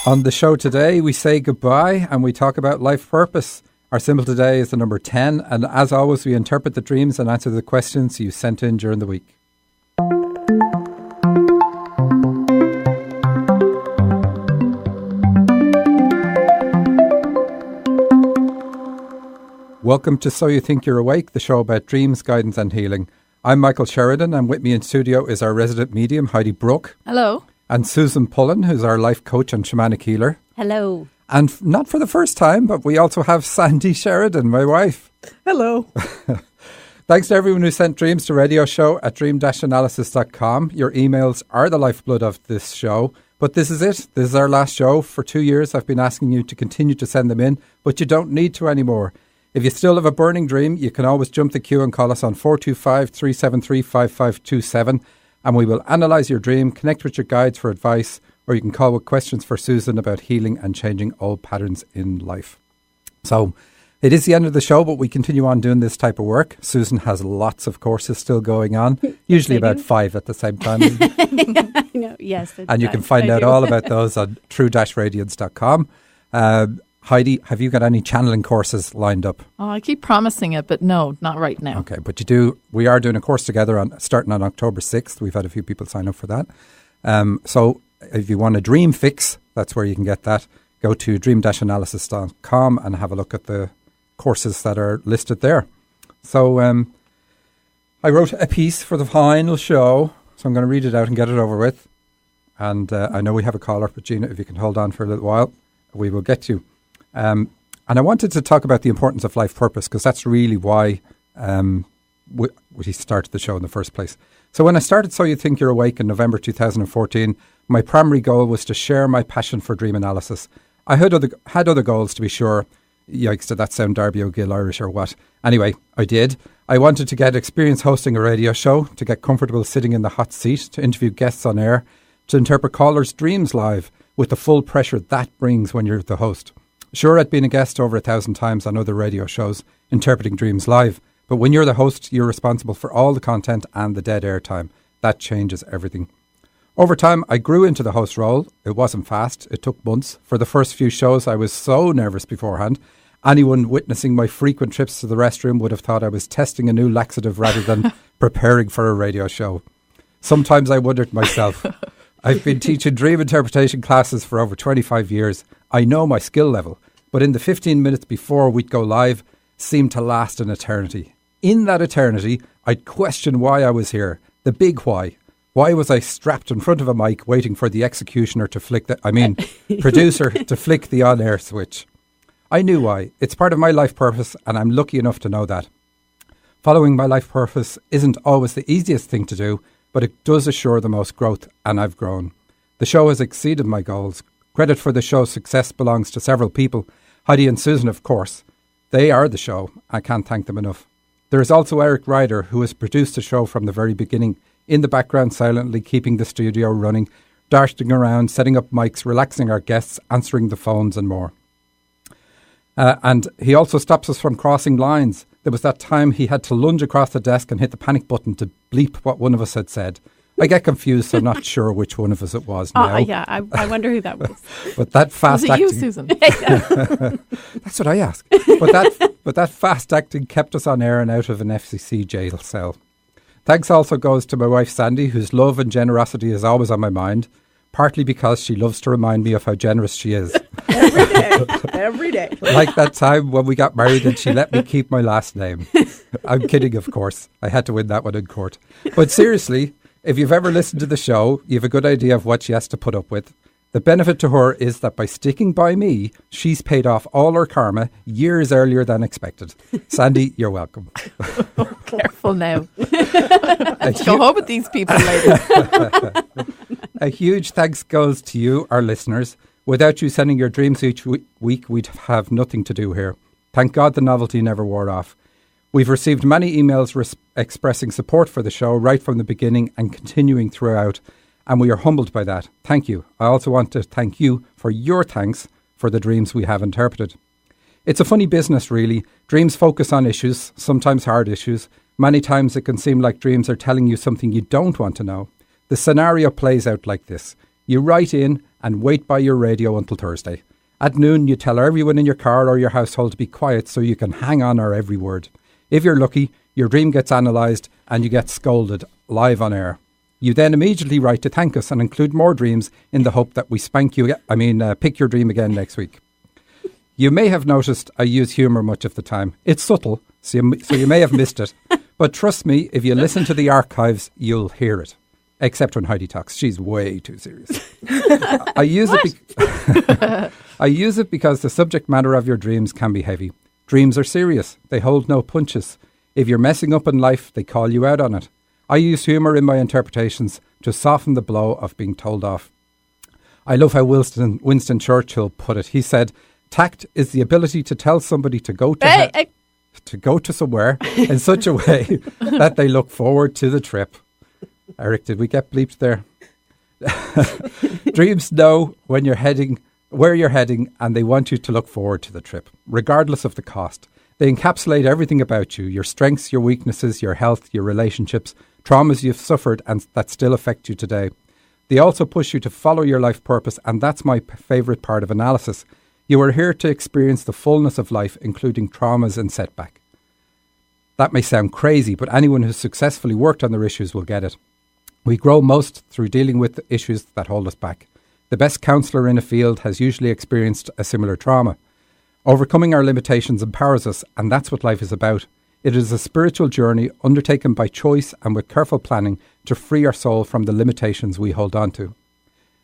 On the show today, we say goodbye and we talk about life purpose. Our symbol today is the number 10, and as always, we interpret the dreams and answer the questions you sent in during the week. Welcome to So You Think You're Awake, the show about dreams, guidance and healing. I'm Michael Sheridan, and with me in studio is our resident medium, Heidi Brooke. Hello. And Susan Pullen, who's our life coach and shamanic healer. Hello. And not for the first time, but we also have Sandy Sheridan, my wife. Hello. Thanks to everyone who sent dreams to radio show at dream-analysis.com. Your emails are the lifeblood of this show. But this is it. This is our last show. For 2 years, I've been asking you to continue to send them in, but you don't need to anymore. If you still have a burning dream, you can always jump the queue and call us on 425-373-5527. And we will analyse your dream, connect with your guides for advice, or you can call with questions for Susan about healing and changing old patterns in life. So it is the end of the show, but we continue on doing this type of work. Susan has lots of courses still going on, usually about 5 at the same time. I know, yes. And you can find out all about those on true-radiance.com. Heidi, have you got any channeling courses lined up? Oh, I keep promising it, but no, not right now. Okay, but you do. We are doing a course together starting on October 6th. We've had a few people sign up for that. So if you want a dream fix, that's where you can get that. Go to dream-analysis.com and have a look at the courses that are listed there. So I wrote a piece for the final show, so I'm going to read it out and get it over with. And I know we have a caller, but Gina, if you can hold on for a little while, we will get you. And I wanted to talk about the importance of life purpose because that's really why we started the show in the first place. So when I started So You Think You're Awake in November 2014, my primary goal was to share my passion for dream analysis. I had other goals, to be sure. Yikes, did that sound Darby O'Gill Irish or what? Anyway, I did. I wanted to get experience hosting a radio show, to get comfortable sitting in the hot seat, to interview guests on air, to interpret callers' dreams live with the full pressure that brings when you're the host. Sure, I'd been a guest over 1,000 times on other radio shows, interpreting dreams live. But when you're the host, you're responsible for all the content and the dead air time. That changes everything. Over time, I grew into the host role. It wasn't fast. It took months. For the first few shows, I was so nervous beforehand. Anyone witnessing my frequent trips to the restroom would have thought I was testing a new laxative rather than preparing for a radio show. Sometimes I wondered myself. I've been teaching dream interpretation classes for over 25 years. I know my skill level, but in the 15 minutes before we'd go live seemed to last an eternity. In that eternity, I'd question why I was here, the big why. Why was I strapped in front of a mic waiting for the executioner to producer to flick the on-air switch? I knew why. It's part of my life purpose, and I'm lucky enough to know that. Following my life purpose isn't always the easiest thing to do, but it does assure the most growth, and I've grown. The show has exceeded my goals. Credit for the show's success belongs to several people. Heidi and Susan, of course. They are the show. I can't thank them enough. There is also Eric Ryder, who has produced the show from the very beginning, in the background silently keeping the studio running, darting around, setting up mics, relaxing our guests, answering the phones and more. And he also stops us from crossing lines. There was that time he had to lunge across the desk and hit the panic button to bleep what one of us had said. I get confused, so I'm not sure which one of us it was now. Yeah, I wonder who that was. But that fast was it acting... you, Susan? That's what I ask. But that fast acting kept us on air and out of an FCC jail cell. Thanks also goes to my wife Sandy, whose love and generosity is always on my mind, partly because she loves to remind me of how generous she is. Every day. Like that time when we got married and she let me keep my last name. I'm kidding, of course. I had to win that one in court. But seriously, if you've ever listened to the show, you have a good idea of what she has to put up with. The benefit to her is that by sticking by me, she's paid off all her karma years earlier than expected. Sandy, you're welcome. Oh, careful now. Let's go home with these people later. A huge thanks goes to you, our listeners. Without you sending your dreams each week, we'd have nothing to do here. Thank God the novelty never wore off. We've received many emails expressing support for the show right from the beginning and continuing throughout, and we are humbled by that. Thank you. I also want to thank you for your thanks for the dreams we have interpreted. It's a funny business, really. Dreams focus on issues, sometimes hard issues. Many times it can seem like dreams are telling you something you don't want to know. The scenario plays out like this. You write in and wait by your radio until Thursday. At noon, you tell everyone in your car or your household to be quiet so you can hang on our every word. If you're lucky, your dream gets analysed and you get scolded live on air. You then immediately write to thank us and include more dreams in the hope that we pick your dream again next week. You may have noticed I use humour much of the time. It's subtle, so you may have missed it. But trust me, if you listen to the archives, you'll hear it. Except when Heidi talks. She's way too serious. I use it because the subject matter of your dreams can be heavy. Dreams are serious. They hold no punches. If you're messing up in life, they call you out on it. I use humour in my interpretations to soften the blow of being told off. I love how Winston Churchill put it. He said, tact is the ability to tell somebody to go to somewhere in such a way that they look forward to the trip. Eric, did we get bleeped there? Dreams know where you're heading, and they want you to look forward to the trip, regardless of the cost. They encapsulate everything about you, your strengths, your weaknesses, your health, your relationships, traumas you've suffered and that still affect you today. They also push you to follow your life purpose, and that's my favourite part of analysis. You are here to experience the fullness of life, including traumas and setback. That may sound crazy, but anyone who's successfully worked on their issues will get it. We grow most through dealing with the issues that hold us back. The best counsellor in a field has usually experienced a similar trauma. Overcoming our limitations empowers us, and that's what life is about. It is a spiritual journey undertaken by choice and with careful planning to free our soul from the limitations we hold on to.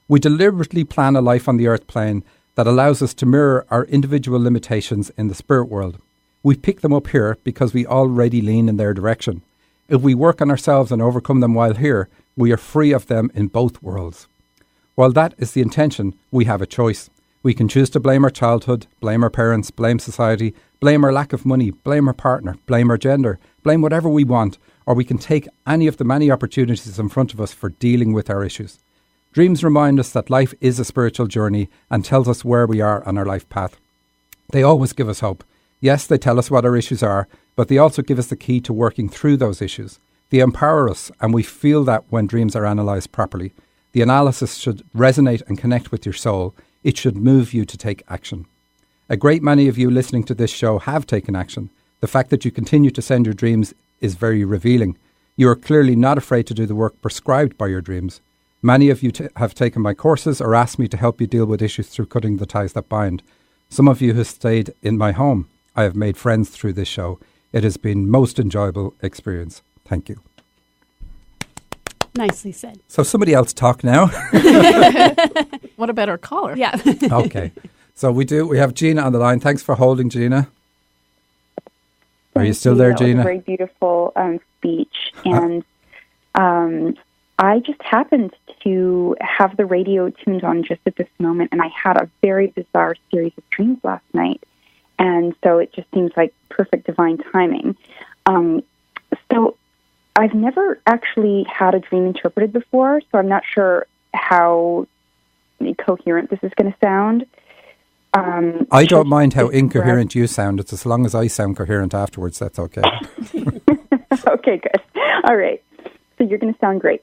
We deliberately plan a life on the earth plane that allows us to mirror our individual limitations in the spirit world. We pick them up here because we already lean in their direction. If we work on ourselves and overcome them while here, we are free of them in both worlds. While that is the intention, we have a choice. We can choose to blame our childhood, blame our parents, blame society, blame our lack of money, blame our partner, blame our gender, blame whatever we want, or we can take any of the many opportunities in front of us for dealing with our issues. Dreams remind us that life is a spiritual journey and tells us where we are on our life path. They always give us hope. Yes, they tell us what our issues are, but they also give us the key to working through those issues. They empower us, and we feel that when dreams are analysed properly. The analysis should resonate and connect with your soul. It should move you to take action. A great many of you listening to this show have taken action. The fact that you continue to send your dreams is very revealing. You are clearly not afraid to do the work prescribed by your dreams. Many of you have taken my courses or asked me to help you deal with issues through cutting the ties that bind. Some of you have stayed in my home. I have made friends through this show. It has been most enjoyable experience. Thank you. Nicely said. So somebody else talk now. What about our caller? Yeah. Okay. So we have Gina on the line. Thanks for holding, Gina. Are you still there, That was Gina? a very beautiful speech. And I just happened to have the radio tuned on just at this moment, and I had a very bizarre series of dreams last night. And so it just seems like perfect divine timing. So I've never actually had a dream interpreted before, so I'm not sure how coherent this is going to sound. I don't mind how incoherent you sound. It's as long as I sound coherent afterwards, that's okay. Okay, good. All right. So you're going to sound great.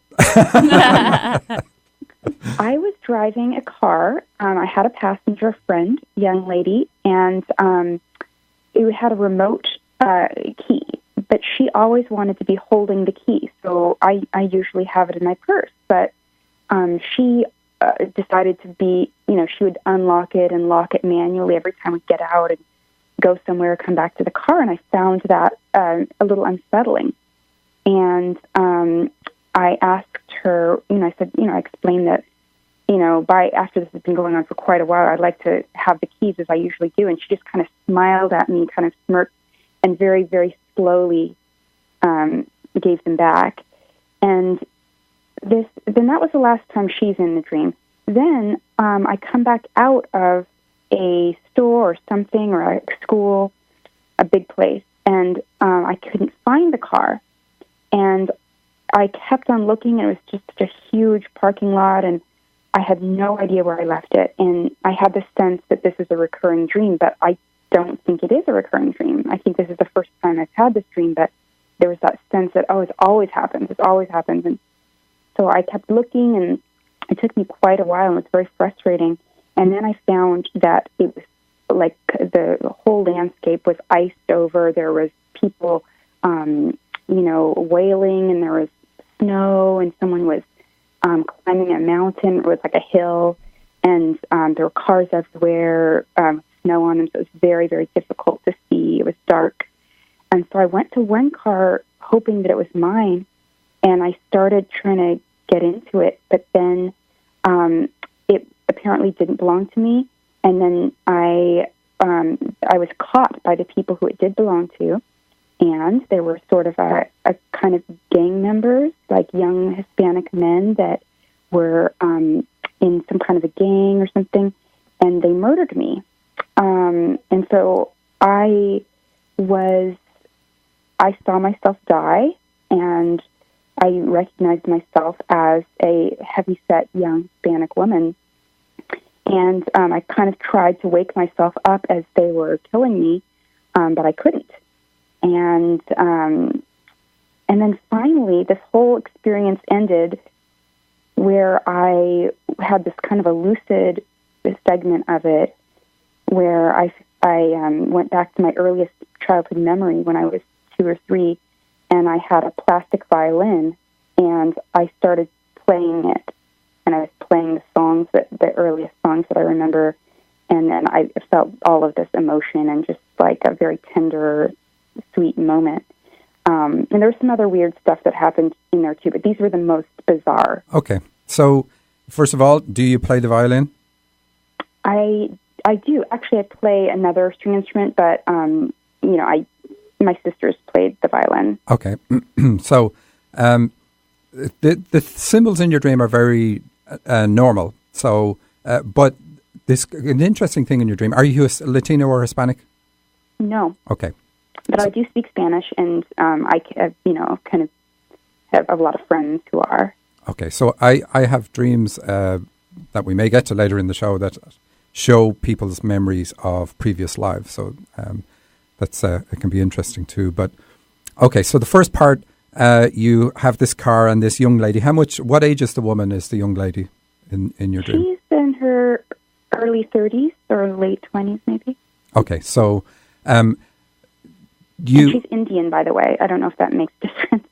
I was driving a car. I had a passenger friend, young lady, and it had a remote key, but she always wanted to be holding the key. So I usually have it in my purse, but she decided to be, she would unlock it and lock it manually every time we'd get out and go somewhere, come back to the car, and I found that a little unsettling. And I asked her, I said, I explained that, after this has been going on for quite a while, I'd like to have the keys as I usually do. And she just kind of smiled at me, kind of smirked, and very, very slowly gave them back. And then that was the last time she's in the dream. Then I come back out of a store or something, or a school, a big place, and I couldn't find the car. And I kept on looking, and it was just such a huge parking lot, and I had no idea where I left it. And I had the sense that this is a recurring dream, but I don't think it is a recurring dream. I think this is the first time I've had this dream, but there was that sense that, it always happens. And so I kept looking, and it took me quite a while, and it was very frustrating. And then I found that it was like the whole landscape was iced over. There was people, wailing, and there was snow, and someone was climbing a mountain. It was like a hill, and there were cars everywhere, snow on them, so it was very, very difficult to see. It was dark. And so I went to one car hoping that it was mine, and I started trying to get into it, but then it apparently didn't belong to me. And then I was caught by the people who it did belong to, and they were sort of a kind of gang members, like young Hispanic men that were in some kind of a gang or something, and they murdered me. And so I saw myself die, and I recognized myself as a heavy-set young Hispanic woman. And I kind of tried to wake myself up as they were killing me, but I couldn't. And then finally, this whole experience ended where I had this kind of a lucid segment of it where I went back to my earliest childhood memory when I was 2 or 3, and I had a plastic violin, and I started playing it, and I was playing the earliest songs that I remember, and then I felt all of this emotion and just like a very tender, sweet moment. And there was some other weird stuff that happened in there too, but these were the most bizarre. Okay. So, first of all, do you play the violin? I do. Actually, I play another string instrument, but, my sisters played the violin. Okay. So, the symbols in your dream are very normal. So, but an interesting thing in your dream, are you Latino or Hispanic? No. Okay. But I do speak Spanish, and I kind of have a lot of friends who are. Okay, so I have dreams that we may get to later in the show that show people's memories of previous lives. So that's it can be interesting too. But okay, so the first part, you have this car and this young lady. What age is the woman? Is the young lady in your dream? She's in her early 30s or late 20s, maybe. Okay, so and she's Indian, by the way. I don't know if that makes a difference.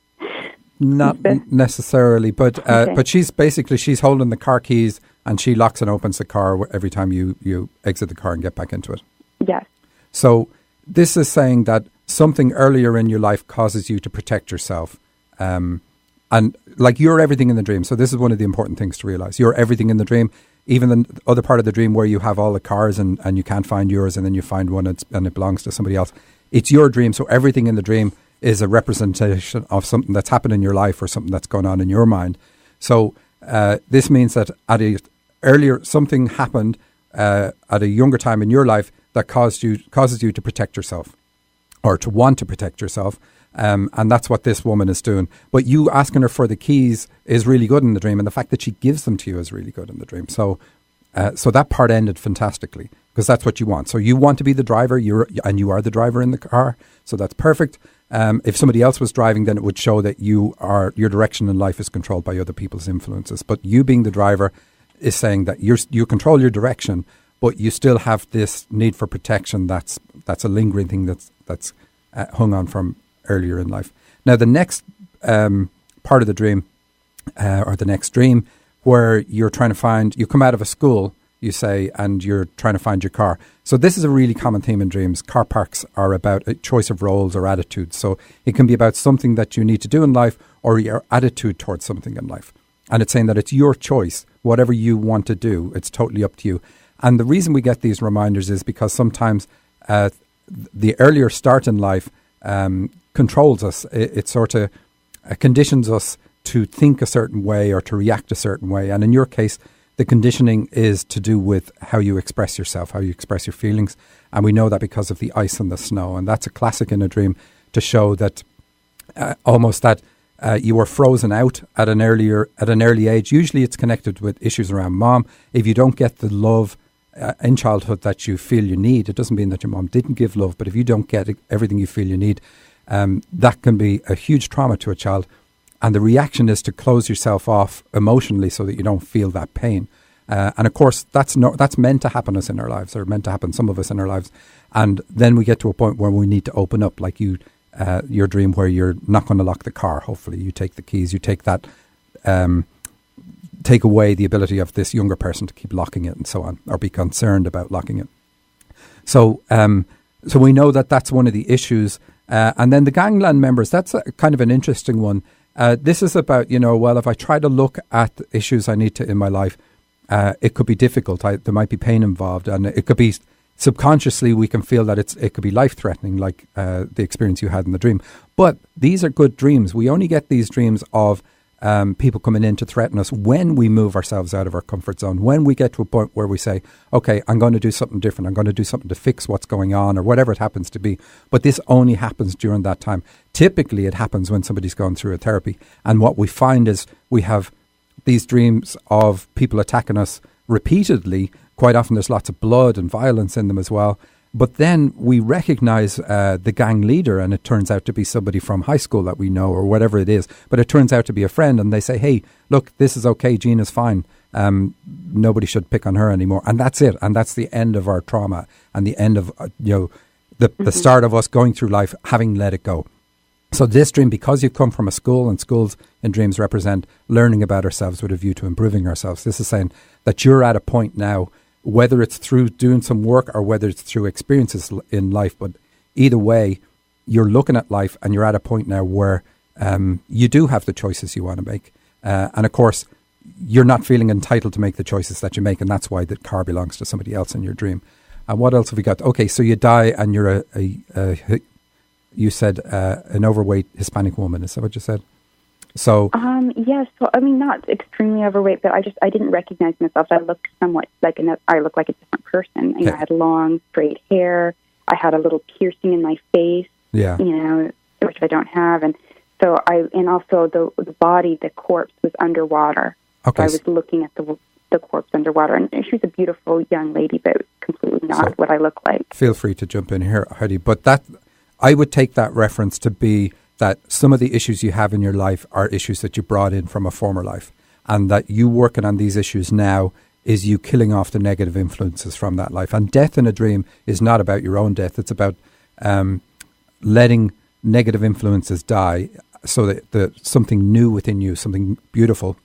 Not necessarily, but okay. But she's holding the car keys, and she locks and opens the car every time you exit the car and get back into it. Yes. So this is saying that something earlier in your life causes you to protect yourself, and like you're everything in the dream. So this is one of the important things to realize. You're everything in the dream. Even the other part of the dream where you have all the cars and you can't find yours, and then you find one and it belongs to somebody else. It's your dream, so everything in the dream is a representation of something that's happened in your life or something that's going on in your mind. So this means that something happened at a younger time in your life that causes you to protect yourself or to want to protect yourself. And that's what this woman is doing. But you asking her for the keys is really good in the dream, and the fact that she gives them to you is really good in the dream. So that part ended fantastically because that's what you want. So you want to be the driver, you are the driver in the car. So that's perfect. If somebody else was driving, then it would show that your direction in life is controlled by other people's influences. But you being the driver is saying that you control your direction, but you still have this need for protection. That's a lingering thing that's hung on from earlier in life. Now, the next part of the dream, or the next dream, where you're trying to you come out of a school, you say, and you're trying to find your car. So this is a really common theme in dreams. Car parks are about a choice of roles or attitudes. So it can be about something that you need to do in life or your attitude towards something in life. And it's saying that it's your choice, whatever you want to do, it's totally up to you. And the reason we get these reminders is because sometimes the earlier start in life controls us. It sort of conditions us to think a certain way or to react a certain way. And in your case, the conditioning is to do with how you express yourself, how you express your feelings. And we know that because of the ice and the snow. And that's a classic in a dream to show that almost that you were frozen out at an early age. Usually it's connected with issues around mom. If you don't get the love in childhood that you feel you need, it doesn't mean that your mom didn't give love, but if you don't get everything you feel you need, that can be a huge trauma to a child. And the reaction is to close yourself off emotionally so that you don't feel that pain. And of course, that's meant to happen us in our lives, or meant to happen some of us in our lives. And then we get to a point where we need to open up, like your dream where you're not going to lock the car. Hopefully you take the keys, you take that, take away the ability of this younger person to keep locking it and so on, or be concerned about locking it. So we know that that's one of the issues. And then the gangland members, that's kind of an interesting one. This is about, if I try to look at the issues I need to in my life, it could be difficult. There might be pain involved, and it could be subconsciously we can feel that it could be life-threatening, like the experience you had in the dream. But these are good dreams. We only get these dreams of people coming in to threaten us when we move ourselves out of our comfort zone, when we get to a point where we say, okay, I'm going to do something different. I'm going to do something to fix what's going on, or whatever it happens to be. But this only happens during that time. Typically, it happens when somebody's gone through a therapy. And what we find is we have these dreams of people attacking us repeatedly. Quite often there's lots of blood and violence in them as well. But then we recognize the gang leader, and it turns out to be somebody from high school that we know, or whatever it is. But it turns out to be a friend, and they say, hey, look, this is okay. Gina's fine. Nobody should pick on her anymore. And that's it. And that's the end of our trauma, and the end of the start of us going through life having let it go. So this dream, because you come from a school, and schools in dreams represent learning about ourselves with a view to improving ourselves. This is saying that you're at a point now, whether it's through doing some work or whether it's through experiences in life, but either way, you're looking at life and you're at a point now where you do have the choices you want to make. And of course, you're not feeling entitled to make the choices that you make, and that's why the car belongs to somebody else in your dream. And what else have we got? Okay, so you die and you're you said an overweight Hispanic woman. Is that what you said? So yes. So I mean, not extremely overweight, but I didn't recognize myself. I looked somewhat like I looked like a different person. Okay. I had long, straight hair. I had a little piercing in my face. Yeah. Which I don't have, and so also the body, the corpse was underwater. Okay. So I was looking at the corpse underwater, and she was a beautiful young lady, but completely not what I look like. Feel free to jump in here, Heidi. But I would take that reference to be that some of the issues you have in your life are issues that you brought in from a former life, and that you working on these issues now is you killing off the negative influences from that life. And death in a dream is not about your own death. It's about letting negative influences die so that something new within you, something beautiful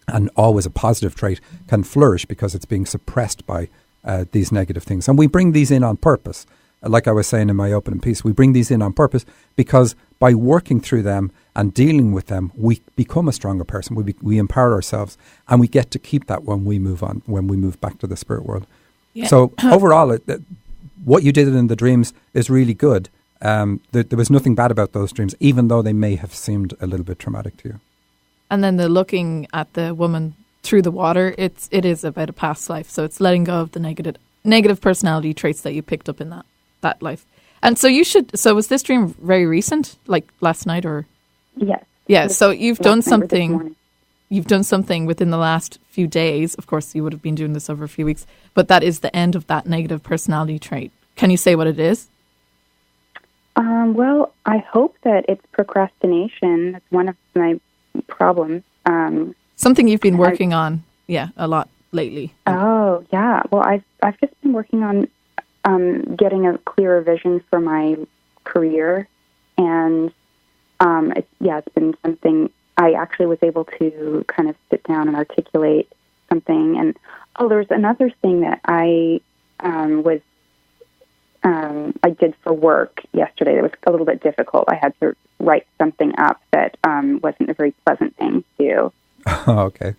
and always a positive trait, can flourish, because it's being suppressed by these negative things. And we bring these in on purpose. Like I was saying in my opening piece, we bring these in on purpose because by working through them and dealing with them, we become a stronger person. We empower ourselves, and we get to keep that when we move on, when we move back to the spirit world. Yeah. So overall, what you did in the dreams is really good. There was nothing bad about those dreams, even though they may have seemed a little bit traumatic to you. And then the looking at the woman through the water, it is about a past life. So it's letting go of the negative personality traits that you picked up in that life. And so so was this dream very recent, like last night, or? Yes. Yeah, so you've done something within the last few days. Of course, you would have been doing this over a few weeks, but that is the end of that negative personality trait. Can you say what it is? Well, I hope that it's procrastination. That's one of my problems. Something you've been working on, a lot lately. Oh, yeah. Well, I've just been working on getting a clearer vision for my career, and it's been something I actually was able to kind of sit down and articulate something. And there's another thing that I did for work yesterday that was a little bit difficult. I had to write something up that wasn't a very pleasant thing to do. Oh, okay.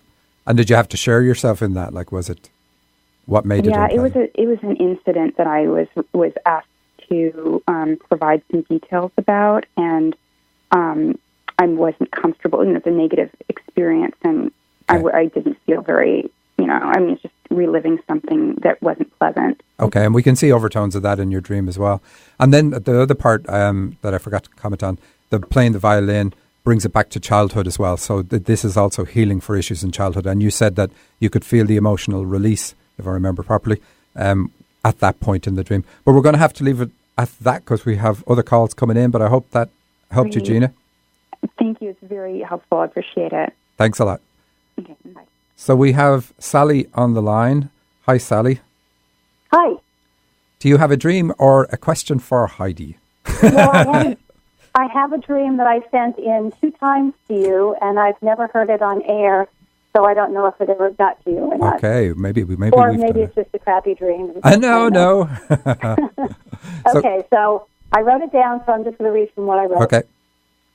And did you have to share yourself in that? Like, was it? What made it? Yeah, it was an incident that I was asked to provide some details about, and I wasn't comfortable. It was a negative experience, and okay. I didn't feel very. It's just reliving something that wasn't pleasant. Okay, and we can see overtones of that in your dream as well. And then the other part that I forgot to comment on, the playing the violin brings it back to childhood as well. So this is also healing for issues in childhood. And you said that you could feel the emotional release, if I remember properly, at that point in the dream. But we're going to have to leave it at that because we have other calls coming in. But I hope that helped you, Gina. Thank you. It's very helpful. I appreciate it. Thanks a lot. Okay, bye. So we have Sally on the line. Hi, Sally. Hi. Do you have a dream or a question for Heidi? Well, I have a dream that I sent in 2 times to you, and I've never heard it on air, so I don't know if it ever got to you or not. Okay, maybe Or we've maybe done it's just a crappy dream. No. Okay, so I wrote it down, so I'm just going to read from what I wrote. Okay.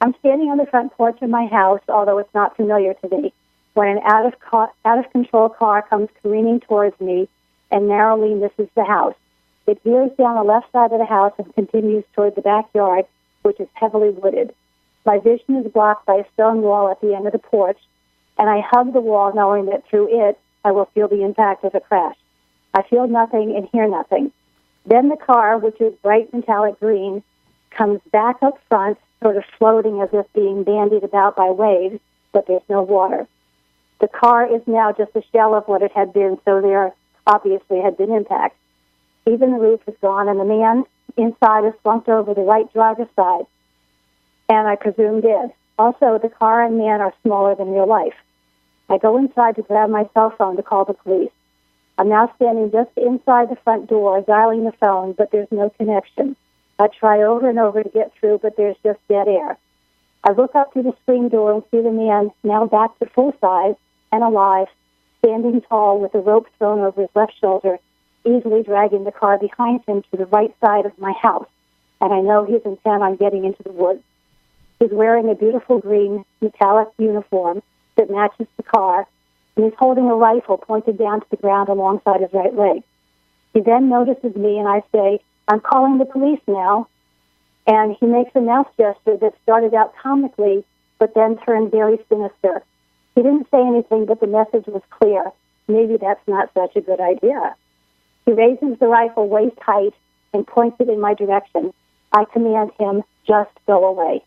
I'm standing on the front porch of my house, although it's not familiar to me, when an out-of-control car comes careening towards me and narrowly misses the house. It veers down the left side of the house and continues toward the backyard, which is heavily wooded. My vision is blocked by a stone wall at the end of the porch, and I hug the wall knowing that through it I will feel the impact of a crash. I feel nothing and hear nothing. Then the car, which is bright metallic green, comes back up front, sort of floating as if being bandied about by waves, but there's no water. The car is now just a shell of what it had been, so there obviously had been impact. Even the roof is gone, and the man inside is slumped over the right driver's side, and I presume dead. Also, the car and man are smaller than real life. I go inside to grab my cell phone to call the police. I'm now standing just inside the front door, dialing the phone, but there's no connection. I try over and over to get through, but there's just dead air. I look up through the screen door and see the man, now back to full size and alive, standing tall with a rope thrown over his left shoulder, easily dragging the car behind him to the right side of my house. And I know he's intent on getting into the woods. He's wearing a beautiful green metallic uniform that matches the car, and he's holding a rifle pointed down to the ground alongside his right leg. He then notices me, and I say, "I'm calling the police now." And he makes a mouth gesture that started out comically, but then turned very sinister. He didn't say anything, but the message was clear. Maybe that's not such a good idea. He raises the rifle waist height and points it in my direction. I command him, "Just go away."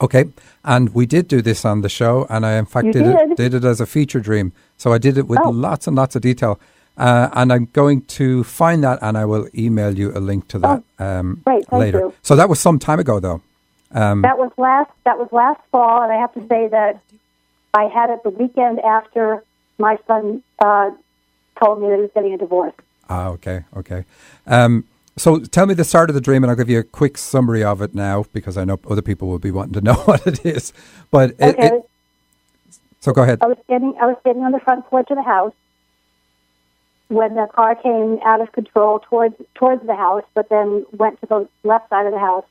Okay, and we did do this on the show, and I in fact did it as a feature dream. So I did it with lots and lots of detail, and I'm going to find that, and I will email you a link to that Great, thank later. you. So that was some time ago, though. That was last fall, and I have to say that I had it the weekend after my son told me that he was getting a divorce. Ah, okay. So tell me the start of the dream, and I'll give you a quick summary of it now, because I know other people will be wanting to know what it is. But Okay. So go ahead. I was standing on the front porch of the house when the car came out of control towards the house, but then went to the left side of the house.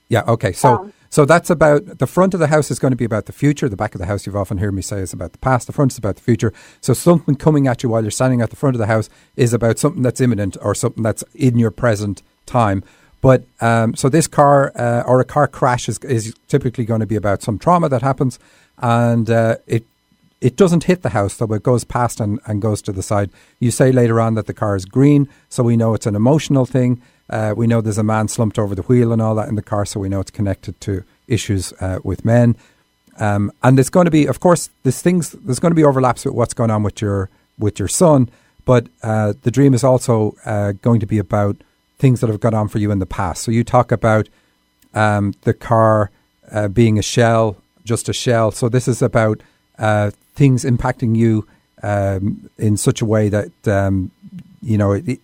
Yeah, okay. So that's about, the front of the house is going to be about the future. The back of the house, you've often heard me say, is about the past. The front is about the future. So something coming at you while you're standing at the front of the house is about something that's imminent or something that's in your present time. But so this car or a car crash is typically going to be about some trauma that happens, and it doesn't hit the house, though it goes past and goes to the side. You say later on that the car is green, so we know it's an emotional thing. We know there's a man slumped over the wheel and all that in the car, so we know it's connected to issues with men. And there's going to be, of course, there's going to be overlaps with what's going on with your son, but the dream is also going to be about things that have gone on for you in the past. So you talk about the car being a shell, just a shell. So this is about things impacting you in such a way that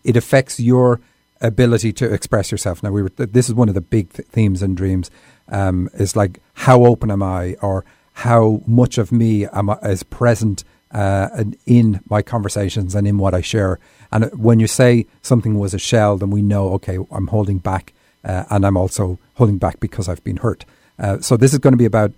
it affects your ability to express yourself. Now, this is one of the big themes in dreams, is like, how open am I, or how much of me is present in my conversations and in what I share. And when you say something was a shell, then we know, okay, I'm holding back, and I'm also holding back because I've been hurt. So this is going to be about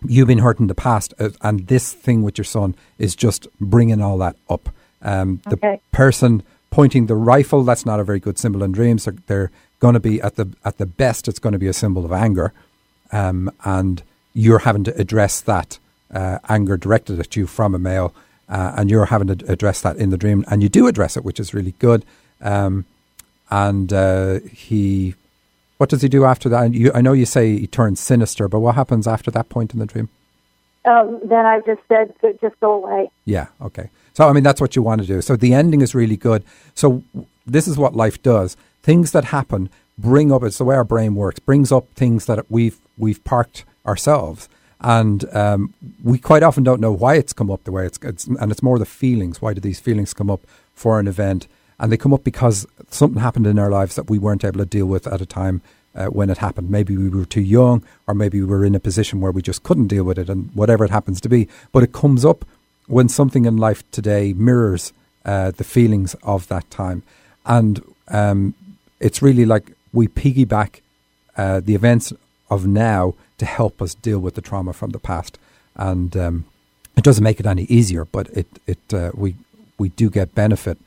you've been hurt in the past, and this thing with your son is just bringing all that up. The person pointing the rifle, that's not a very good symbol in dreams. They're going to be, at the best, it's going to be a symbol of anger, and you're having to address that anger directed at you from a male, and you're having to address that in the dream, and you do address it, which is really good. What does he do after that? I know you say he turns sinister, but what happens after that point in the dream? Then I just said, just go away. Yeah, okay. So, I mean, that's what you want to do. So the ending is really good. So this is what life does. Things that happen bring up, it's the way our brain works, brings up things that we've parked ourselves. And we quite often don't know why it's come up the way and it's more the feelings. Why do these feelings come up for an event? And they come up because something happened in our lives that we weren't able to deal with at a time when it happened. Maybe we were too young, or maybe we were in a position where we just couldn't deal with it, and whatever it happens to be. But it comes up when something in life today mirrors the feelings of that time. And it's really like we piggyback the events of now to help us deal with the trauma from the past. And it doesn't make it any easier, but we do get benefit,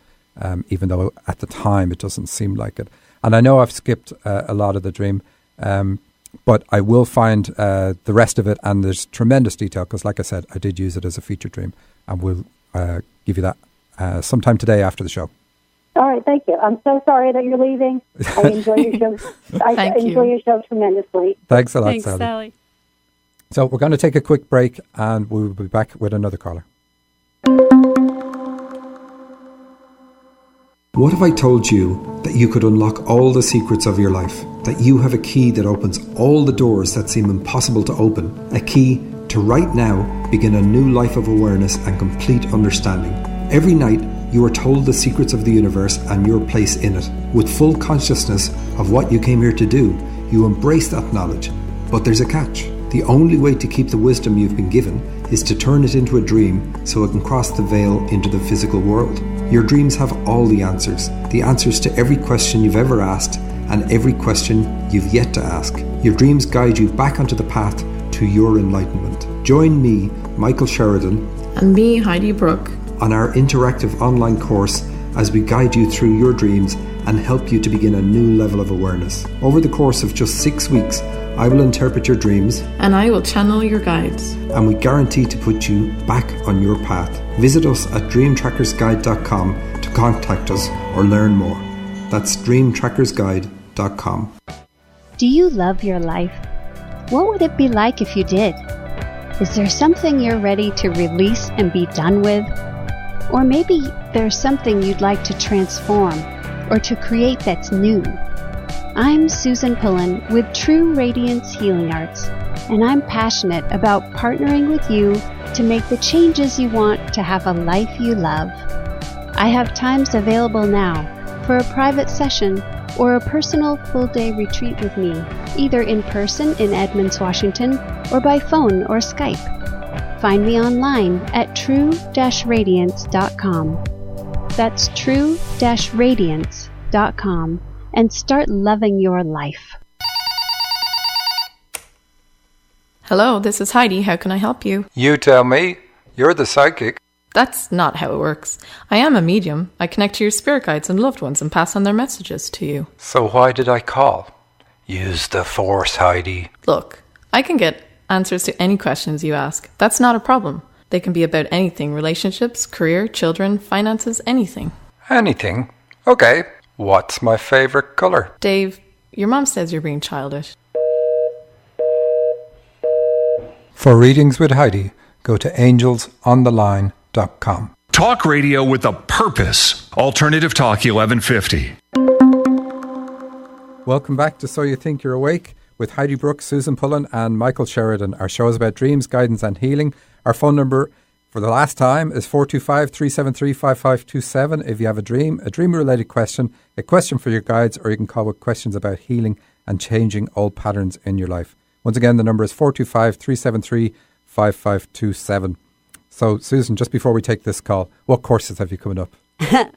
even though at the time it doesn't seem like it. And I know I've skipped a lot of the dream, but I will find the rest of it, and there's tremendous detail because, like I said, I did use it as a feature dream, and we'll give you that sometime today after the show. All right, thank you. I'm so sorry that you're leaving. I enjoy your show. I enjoy your show tremendously. Thanks a lot, Thanks, Sally. So we're going to take a quick break, and we'll be back with another caller. What if I told you that you could unlock all the secrets of your life? That you have a key that opens all the doors that seem impossible to open? A key to right now begin a new life of awareness and complete understanding. Every night you are told the secrets of the universe and your place in it. With full consciousness of what you came here to do, you embrace that knowledge. But there's a catch. The only way to keep the wisdom you've been given is to turn it into a dream so it can cross the veil into the physical world. Your dreams have all the answers to every question you've ever asked and every question you've yet to ask. Your dreams guide you back onto the path to your enlightenment. Join me, Michael Sheridan, And me, Heidi Brooke, on our interactive online course as we guide you through your dreams and help you to begin a new level of awareness. Over the course of just 6 weeks, I will interpret your dreams, and I will channel your guides. and we guarantee to put you back on your path. Visit us at dreamtrackersguide.com to contact us or learn more. That's dreamtrackersguide.com. Do you love your life? What would it be like if you did? Is there something you're ready to release and be done with? Or maybe there's something you'd like to transform or to create that's new. I'm Susan Pullen with True Radiance Healing Arts, and I'm passionate about partnering with you to make the changes you want to have a life you love. I have times available now for a private session or a personal full-day retreat with me, either in person in Edmonds, Washington, or by phone or Skype. Find me online at true-radiance.com. That's true-radiance.com, and start loving your life. Hello, this is Heidi. How can I help you? You tell me. You're the psychic. That's not how it works. I am a medium. I connect to your spirit guides and loved ones and pass on their messages to you. So why did I call? Use the force, Heidi. Look, I can get answers to any questions you ask. That's not a problem. They can be about anything: relationships, career, children, finances, anything. Anything? Okay. What's my favorite color? Dave, your mom says you're being childish. For readings with Heidi, go to angelsontheline.com. Talk radio with a purpose. Alternative Talk 1150. Welcome back to So You Think You're Awake with Heidi Brooke, Susan Pullen and Michael Sheridan. Our show is about dreams, guidance and healing. Our phone number for the last time is 425-373-5527. If you have a dream-related question, a question for your guides, or you can call with questions about healing and changing old patterns in your life. Once again, the number is 425-373-5527. So, Susan, just before we take this call, what courses have you coming up?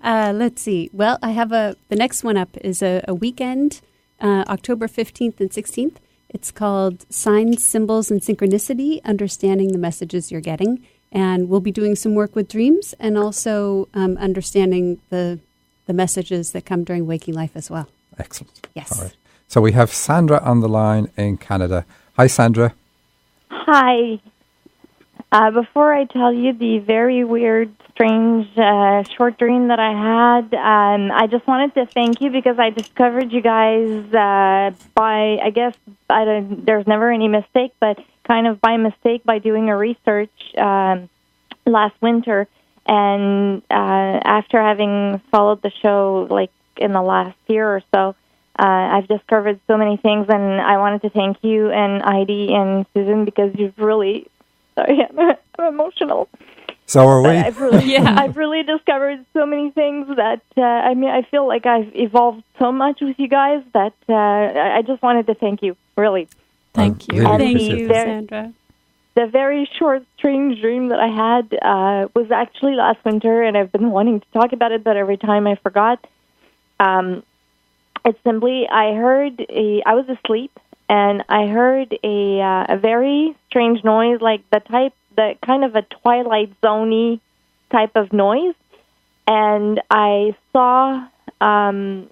Let's see. Well, I have the next one up is a weekend, October 15th and 16th. It's called Signs, Symbols, and Synchronicity, Understanding the Messages You're Getting. And we'll be doing some work with dreams and also understanding the messages that come during waking life as well. Excellent. Yes. All right. So we have Sandra on the line in Canada. Hi, Sandra. Hi. Before I tell you the very weird, strange, short dream that I had, I just wanted to thank you because I discovered you guys there's never any mistake, but kind of by mistake by doing a research last winter. And after having followed the show like in the last year or so, I've discovered so many things, and I wanted to thank you and Heidi and Susan because you've really... Sorry, I'm emotional. So are we. I've really discovered so many things that, I feel like I've evolved so much with you guys that I just wanted to thank you, really. Thank you. Really Thank appreciate you, that. Sandra. The very short, strange dream that I had was actually last winter, and I've been wanting to talk about it, but every time I forgot. It's simply, I was asleep, and I heard a very strange noise, like the kind of a Twilight Zone-y type of noise, and I saw an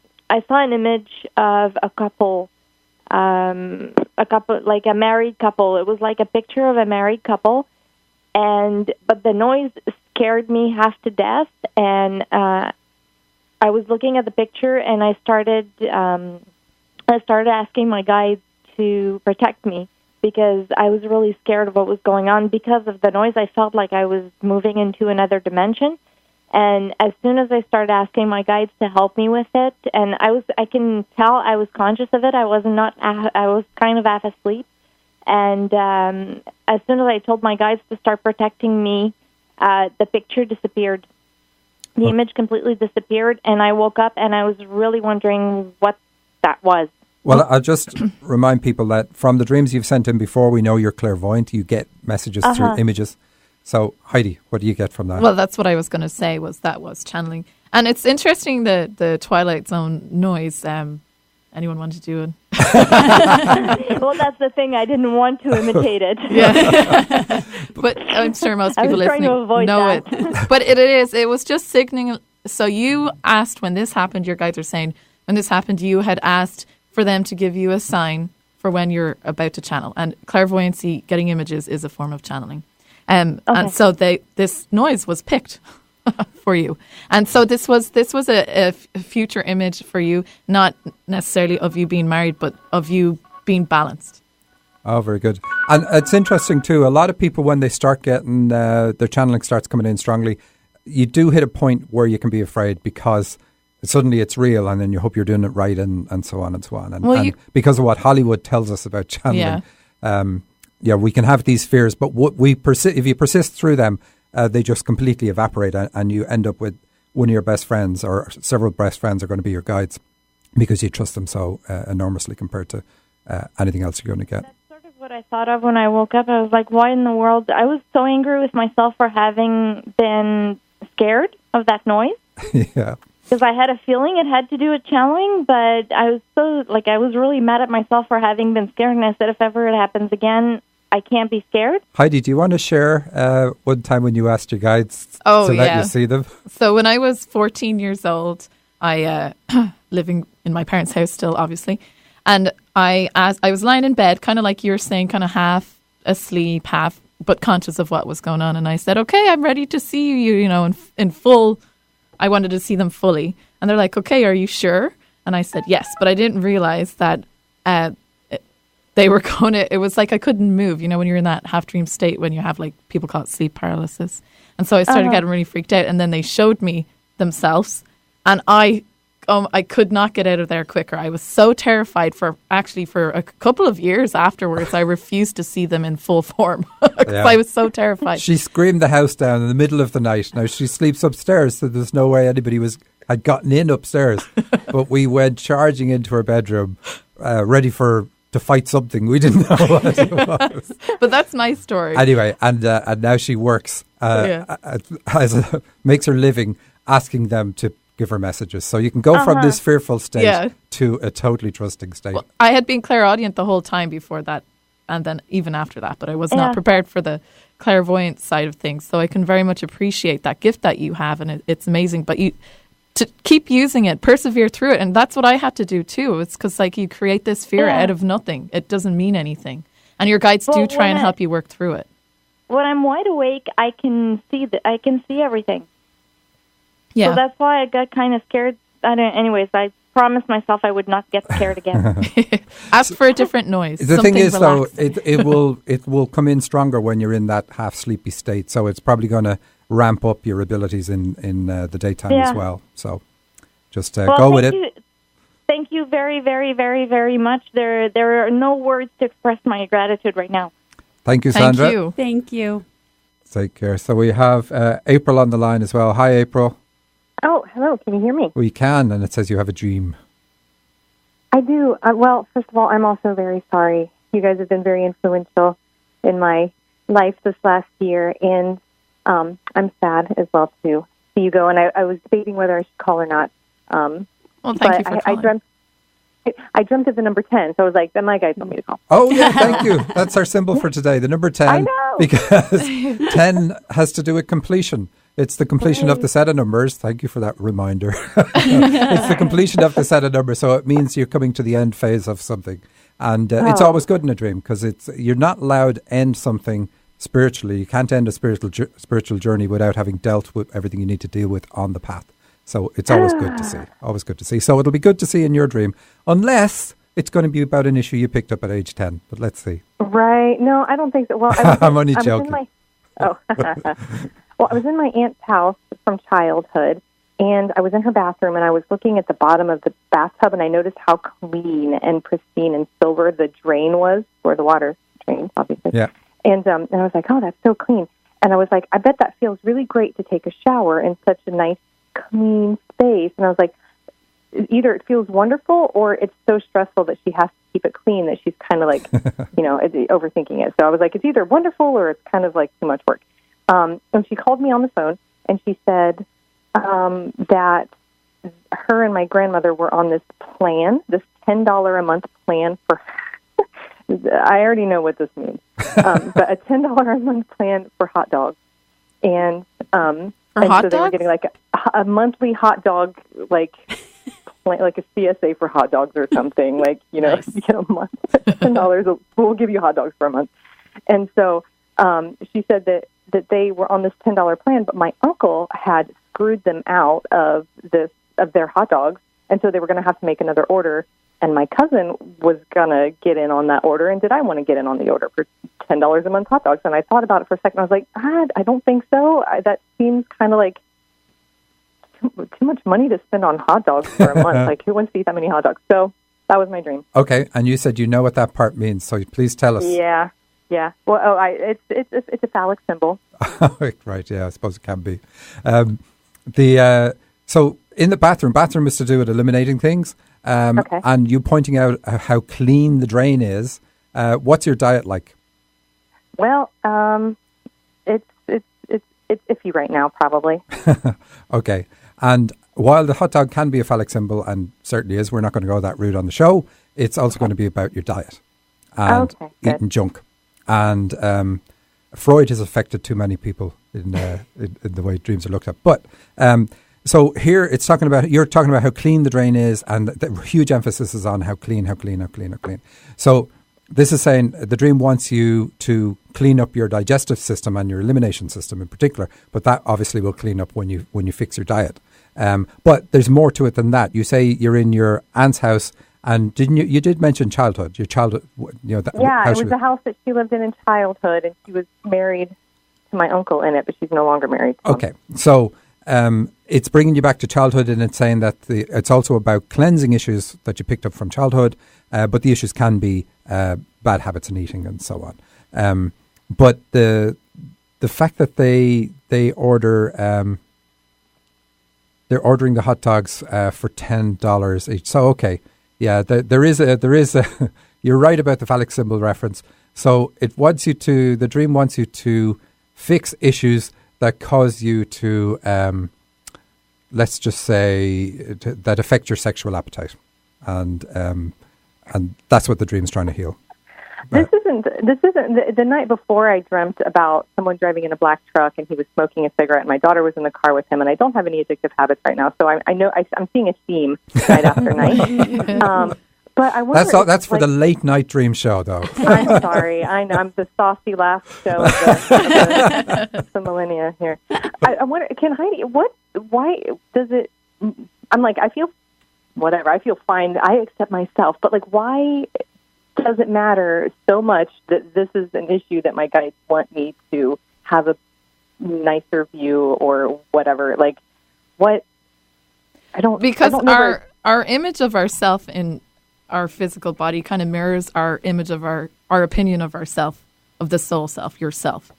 image of a couple, like a married couple. It was like a picture of a married couple, but the noise scared me half to death, and I was looking at the picture, and I started asking my guides to protect me because I was really scared of what was going on. Because of the noise, I felt like I was moving into another dimension. And as soon as I started asking my guides to help me with it, and I can tell I was conscious of it. I was kind of half asleep. And as soon as I told my guides to start protecting me, the picture disappeared. The image completely disappeared, and I woke up, and I was really wondering what that was. Well, I'll just remind people that from the dreams you've sent in before, we know you're clairvoyant. You get messages through images. So, Heidi, what do you get from that? Well, that's what I was going to say, was channeling. And it's interesting, the Twilight Zone noise. Anyone want to do it? Well, that's the thing. I didn't want to imitate it. Yeah. But I'm sure most people listening know it. But it was just signaling. So you asked when this happened, your guides are saying, when this happened, you had asked for them to give you a sign for when you're about to channel. And clairvoyancy, getting images, is a form of channeling. And so this noise was picked for you. And so this was a future image for you, not necessarily of you being married, but of you being balanced. Oh, very good. And it's interesting too, a lot of people, when they start getting, their channeling starts coming in strongly, you do hit a point where you can be afraid because suddenly it's real, and then you hope you're doing it right, and so on and so on. And because of what Hollywood tells us about channeling, we can have these fears, but if you persist through them, they just completely evaporate, and you end up with one of your best friends, or several best friends are going to be your guides because you trust them so enormously compared to anything else you're going to get. That's sort of what I thought of when I woke up. I was like, why in the world? I was so angry with myself for having been scared of that noise. Yeah. Because I had a feeling it had to do with channeling, but I was really mad at myself for having been scared, and I said, if ever it happens again, I can't be scared. Heidi, do you want to share one time when you asked your guides to let you see them? So when I was 14 years old, I living in my parents' house still, obviously, and I was lying in bed, kind of like you were saying, kind of half asleep, half but conscious of what was going on, and I said, "Okay, I'm ready to see you, in full." I wanted to see them fully, and they're like, "Okay, are you sure?" And I said, "Yes," but I didn't realize that. They were going to, it was like I couldn't move, when you're in that half dream state when you have, like, people call it sleep paralysis. And so I started getting really freaked out, and then they showed me themselves, and I could not get out of there quicker. I was so terrified for a couple of years afterwards. I refused to see them in full form because I was so terrified. She screamed the house down in the middle of the night. Now, she sleeps upstairs, so there's no way anybody had gotten in upstairs. But we went charging into her bedroom, ready to fight something. We didn't know what it was. But that's my story. Anyway, and now she works, makes her living asking them to give her messages. So you can go from this fearful state to a totally trusting state. Well, I had been clairaudient the whole time before that, and then even after that, but I was not prepared for the clairvoyant side of things. So I can very much appreciate that gift that you have, and it's amazing. But to keep using it, persevere through it. And that's what I had to do too. It's because you create this fear out of nothing. It doesn't mean anything. And your guides do try and help you work through it. When I'm wide awake, I can see everything. Yeah. So that's why I got kind of scared. Anyways, I promised myself I would not get scared again. Ask for a different noise. The thing is, relaxing. Though, it will come in stronger when you're in that half sleepy state. So it's probably going to ramp up your abilities in the daytime as well. So just go with it. Thank thank you very, very, very, very much. There are no words to express my gratitude right now. Thank you, Sandra. Thank you. Thank you. Take care. So we have April on the line as well. Hi, April. Oh, hello. Can you hear me? We can, and it says you have a dream. I do. Well, first of all, I'm also very sorry. You guys have been very influential in my life this last year, and I'm sad as well to see you go. And I was debating whether I should call or not. Well, thank you for calling. I dreamt of the number 10, so I was like, then my guy told me to call. Oh, yeah, thank you. That's our symbol for today, the number 10. I know. Because 10 has to do with completion. It's the completion of the set of numbers. Thank you for that reminder. It's the completion of the set of numbers, so it means you're coming to the end phase of something. And it's always good in a dream, because you're not allowed to end something spiritually. You can't end a spiritual journey without having dealt with everything you need to deal with on the path. So it's always good to see. Always good to see. So it'll be good to see in your dream, unless it's going to be about an issue you picked up at age 10. But let's see. Right. No, I don't think so. Well, I'm only joking. Well, I was in my aunt's house from childhood, and I was in her bathroom, and I was looking at the bottom of the bathtub, and I noticed how clean and pristine and silver the drain was, where the water drains, obviously. Yeah. And I was like, oh, that's so clean. And I was like, I bet that feels really great to take a shower in such a nice, clean space. And I was like, either it feels wonderful or it's so stressful that she has to keep it clean that she's kind of like, overthinking it. So I was like, it's either wonderful or it's kind of like too much work. And she called me on the phone and she said that her and my grandmother were on this plan, this $10 a month plan for, I already know what this means, but a $10 a month plan for hot dogs. And For hot so they were dogs? getting like a monthly hot dog, like a CSA for hot dogs or something. Like, Nice. you get a month, $10, we'll give you hot dogs for a month. And so she said that they were on this $10 plan, but my uncle had screwed them out of their hot dogs, and so they were going to have to make another order. And my cousin was going to get in on that order, and did I want to get in on the order for $10 a month hot dogs? And I thought about it for a second. I was like, I don't think so. That seems kind of like too much money to spend on hot dogs for a month. Like, who wants to eat that many hot dogs? So that was my dream. Okay, and you said you know what that part means, so please tell us. Yeah. Well, it's a phallic symbol. Right, yeah, I suppose it can be. So in the bathroom is to do with eliminating things. Okay. And you pointing out how clean the drain is. What's your diet like? Well, it's iffy right now, probably. Okay. And while the hot dog can be a phallic symbol, and certainly is, we're not going to go that route on the show, it's also going to be about your diet and eating junk. And Freud has affected too many people in the way dreams are looked at. But so here you're talking about how clean the drain is, and the huge emphasis is on how clean. So this is saying the dream wants you to clean up your digestive system and your elimination system in particular, but that obviously will clean up when you fix your diet. But there's more to it than that. You say you're in your aunt's house, and you did mention childhood. Your childhood, it was the house that she lived in childhood, and she was married to my uncle in it, but she's no longer married to him. Okay, so it's bringing you back to childhood, and it's saying that it's also about cleansing issues that you picked up from childhood, but the issues can be bad habits in eating and so on. But the fact that they order they're ordering the hot dogs for $10 each. So okay, yeah, there is a you're right about the phallic symbol reference. So the dream wants you to fix issues that cause you to, let's just say, that affect your sexual appetite, and that's what the dream's trying to heal. This isn't the night before. I dreamt about someone driving in a black truck, and he was smoking a cigarette. And my daughter was in the car with him, and I don't have any addictive habits right now, so I know I'm seeing a theme night after night. But I wonder that's for the late night dream show, though. I'm sorry. I know I'm the saucy last show of the millennia here. I wonder, can Heidi? Why does it? I'm like, I feel whatever. I feel fine. I accept myself, but like, why does it matter so much that this is an issue that my guides want me to have a nicer view or whatever? Like, what? I don't. Because I don't know our image of ourself in our physical body kind of mirrors our image of our opinion of ourself, of the soul self, yourself.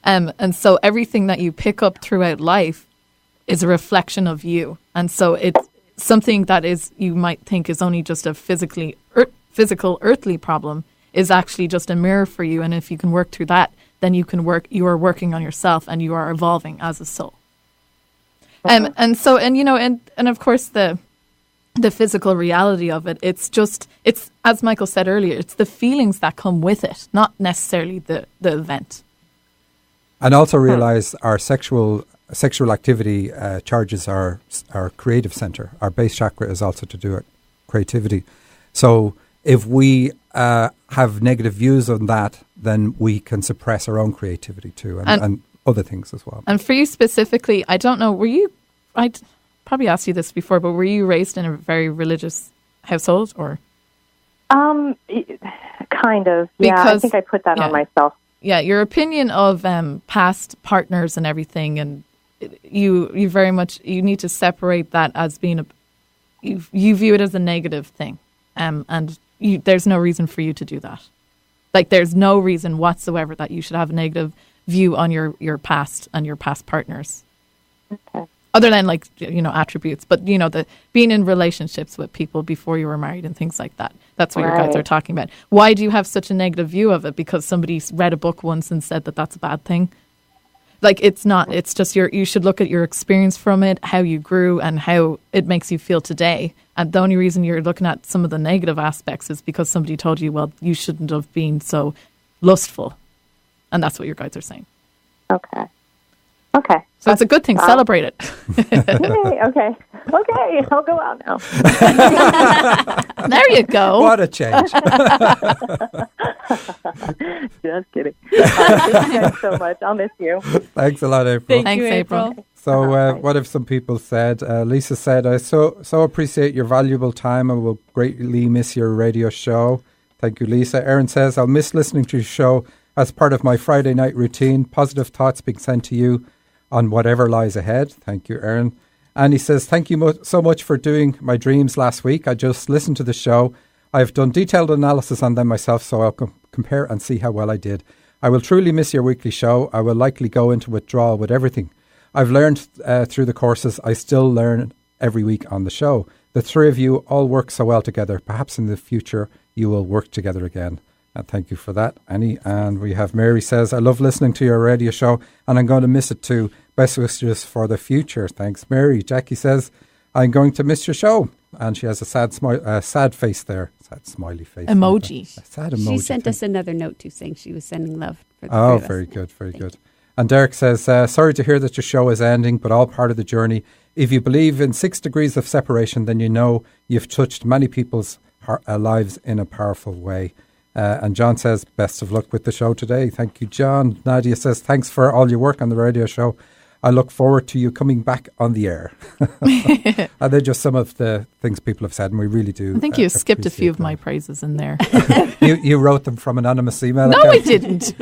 And so everything that you pick up throughout life is a reflection of you. And so it's something that is, you might think is only just a physical earthly problem, is actually just a mirror for you. And if you can work through that, then you are working on yourself and you are evolving as a soul. And of course the physical reality of it, it's as Michael said earlier, it's the feelings that come with it, not necessarily the event. And also realize our sexual activity charges our creative center. Our base chakra is also to do with creativity. So if we have negative views on that, then we can suppress our own creativity too, and other things as well. And for you specifically, I don't know, I probably asked you this before, but were you raised in a very religious household, or? Kind of. Yeah, I think I put that on myself. Yeah, your opinion of past partners and everything, and you very much, you need to separate that as being you view it as a negative thing, and there's no reason for you to do that. Like, there's no reason whatsoever that you should have a negative view on your past and your past partners. Okay. Other than, like, attributes, but the being in relationships with people before you were married and things like that. That's what your guys are talking about. Why do you have such a negative view of it? Because somebody read a book once and said that that's a bad thing. Like, it's not. It's just you should look at your experience from it, how you grew, and how it makes you feel today. And the only reason you're looking at some of the negative aspects is because somebody told you, well, you shouldn't have been so lustful. And that's what your guides are saying. Okay. So it's a good thing. Celebrate it. Okay. I'll go out now. There you go. What a change. Just kidding. Thank you guys so much. I'll miss you. Thanks a lot, April. Thanks, April. So what have some people said? Lisa said, I so appreciate your valuable time and will greatly miss your radio show. Thank you, Lisa. Erin says, I'll miss listening to your show as part of my Friday night routine. Positive thoughts being sent to you on whatever lies ahead. Thank you, Erin. And he says, thank you so much for doing my dreams last week. I just listened to the show. I have done detailed analysis on them myself, so I'll compare and see how well I did. I will truly miss your weekly show. I will likely go into withdrawal with everything I've learned through the courses. I still learn every week on the show. The three of you all work so well together. Perhaps in the future you will work together again. And thank you for that, Annie. And we have Mary says, I love listening to your radio show and I'm going to miss it too. Best wishes for the future. Thanks, Mary. Jackie says, I'm going to miss your show. And she has a sad face there. Sad smiley face. Emoji. A sad emoji. She sent us another note too, saying she was sending love for the Oh, three of us. very good, very good. And Derek says, sorry to hear that your show is ending, but all part of the journey. If you believe in 6 degrees of separation, then you know you've touched many people's lives in a powerful way. And John says, best of luck with the show today. Thank you, John. Nadia says, thanks for all your work on the radio show. I look forward to you coming back on the air. And they're just some of the things people have said, and we really do. I think you skipped a few of my praises in there. You wrote them from anonymous email. No, I didn't.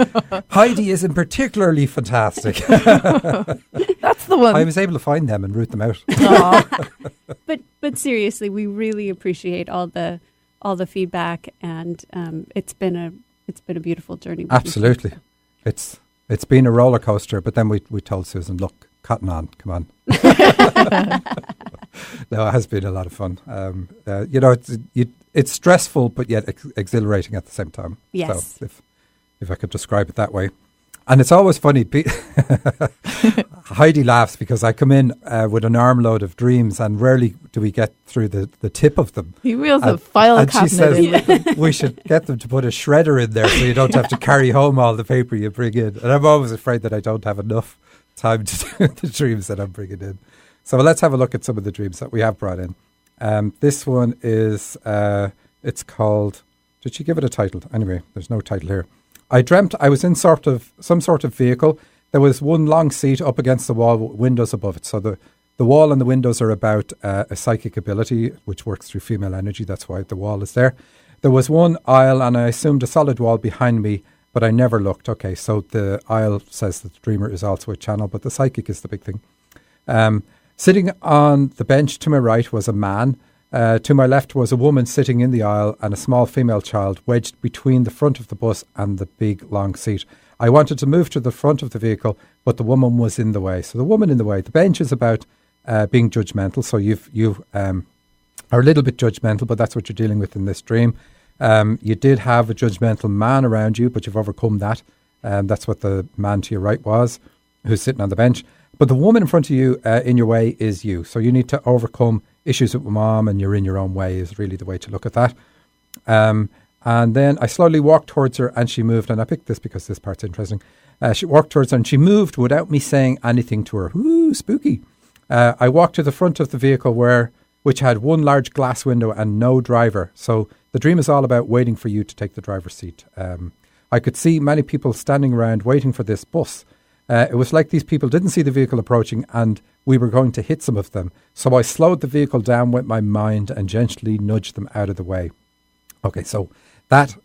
Heidi isn't particularly fantastic. That's the one. I was able to find them and root them out. But seriously, we really appreciate all the feedback, and it's been a beautiful journey. Absolutely, it's been a roller coaster. But then we told Susan, look, cotton on, come on. No, it has been a lot of fun. It's stressful, but yet exhilarating at the same time. Yes, so if I could describe it that way. And it's always funny. Heidi laughs because I come in with an armload of dreams and rarely do we get through the tip of them. He wheels a file cabinet. She says we should get them to put a shredder in there so you don't have to carry home all the paper you bring in. And I'm always afraid that I don't have enough time to do the dreams that I'm bringing in. So let's have a look at some of the dreams that we have brought in. This one is, it's called, did she give it a title? Anyway, there's no title here. I dreamt I was in some sort of vehicle. There was one long seat up against the wall with windows above it. So the wall and the windows are about a psychic ability, which works through female energy. That's why the wall is there. There was one aisle, and I assumed a solid wall behind me, but I never looked. Okay, so the aisle says that the dreamer is also a channel, but the psychic is the big thing. Sitting on the bench to my right was a man. To my left was a woman sitting in the aisle and a small female child wedged between the front of the bus and the big long seat. I wanted to move to the front of the vehicle, but the woman was in the way. So the woman in the way. The bench is about being judgmental. So you are a little bit judgmental, but that's what you're dealing with in this dream. You did have a judgmental man around you, but you've overcome that. That's what the man to your right was, who's sitting on the bench. But the woman in front of you, in your way, is you. So you need to overcome issues with mom, and you're in your own way is really the way to look at that. And then I slowly walked towards her, and she moved. And I picked this because this part's interesting. She walked towards her, and she moved without me saying anything to her. Ooh, spooky. I walked to the front of the vehicle which had one large glass window and no driver. So the dream is all about waiting for you to take the driver's seat. I could see many people standing around waiting for this bus. It was like these people didn't see the vehicle approaching and we were going to hit some of them. So I slowed the vehicle down with my mind and gently nudged them out of the way. Okay, so that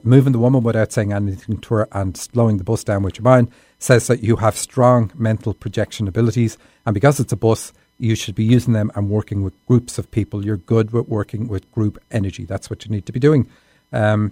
moving the woman without saying anything to her and slowing the bus down with your mind says that you have strong mental projection abilities. And because it's a bus, you should be using them and working with groups of people. You're good with working with group energy. That's what you need to be doing. And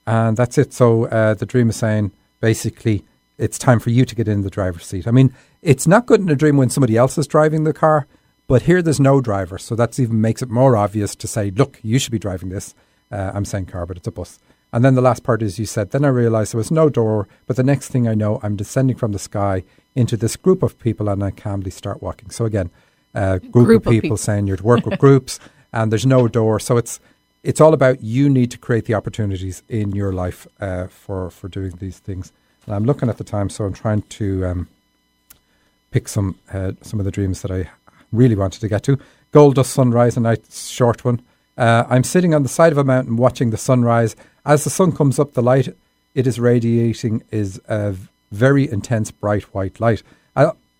that's it. So the dream is saying, basically, it's time for you to get in the driver's seat. I mean, it's not good in a dream when somebody else is driving the car, but here there's no driver. So that even makes it more obvious to say, look, you should be driving this. I'm saying car, but it's a bus. And then the last part is you said, then I realized there was no door, but the next thing I know, I'm descending from the sky into this group of people and I calmly start walking. So again, group of people saying you're to work with groups and there's no door. So it's all about you need to create the opportunities in your life for doing these things. And I'm looking at the time, so I'm trying to pick some of the dreams that I really wanted to get to. Gold dust sunrise, a nice short one. I'm sitting on the side of a mountain watching the sunrise. As the sun comes up, the light it is radiating is a very intense, bright white light.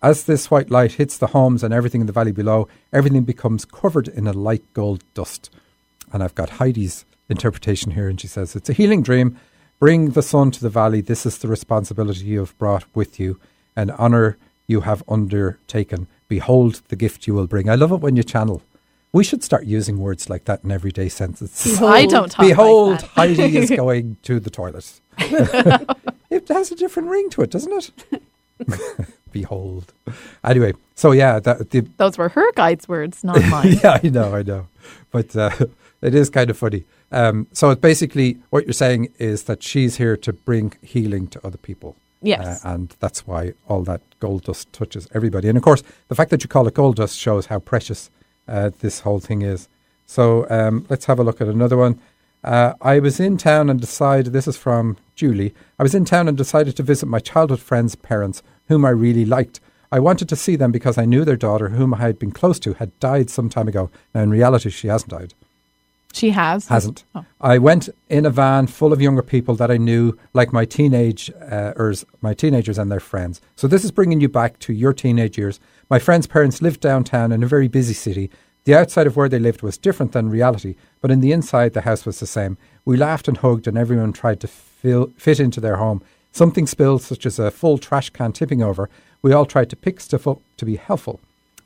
As this white light hits the homes and everything in the valley below, everything becomes covered in a light gold dust. And I've got Heidi's interpretation here, and she says, it's a healing dream. Bring the sun to the valley. This is the responsibility you have brought with you, and honour you have undertaken. Behold the gift you will bring. I love it when you channel. We should start using words like that in everyday sentences. I don't talk Behold, like that. Heidi is going to the toilet. It has a different ring to it, doesn't it? Behold. Anyway, so yeah. Those were her guide's words, not mine. Yeah, I know. But it is kind of funny. So it's basically what you're saying is that she's here to bring healing to other people. Yes. And that's why all that gold dust touches everybody. And of course, the fact that you call it gold dust shows how precious this whole thing is. So let's have a look at another one. I was in town and decided, this is from Julie, I was in town and decided to visit my childhood friend's parents, whom I really liked. I wanted to see them because I knew their daughter, whom I had been close to, had died some time ago. Now, in reality, she hasn't died. She has? Hasn't. Oh. I went in a van full of younger people that I knew, like my teenagers and their friends. So this is bringing you back to your teenage years. My friend's parents lived downtown in a very busy city. The outside of where they lived was different than reality, but in the inside, the house was the same. We laughed and hugged, and everyone tried to fit into their home. Something spilled, such as a full trash can tipping over. We all tried to pick stuff up to be helpful.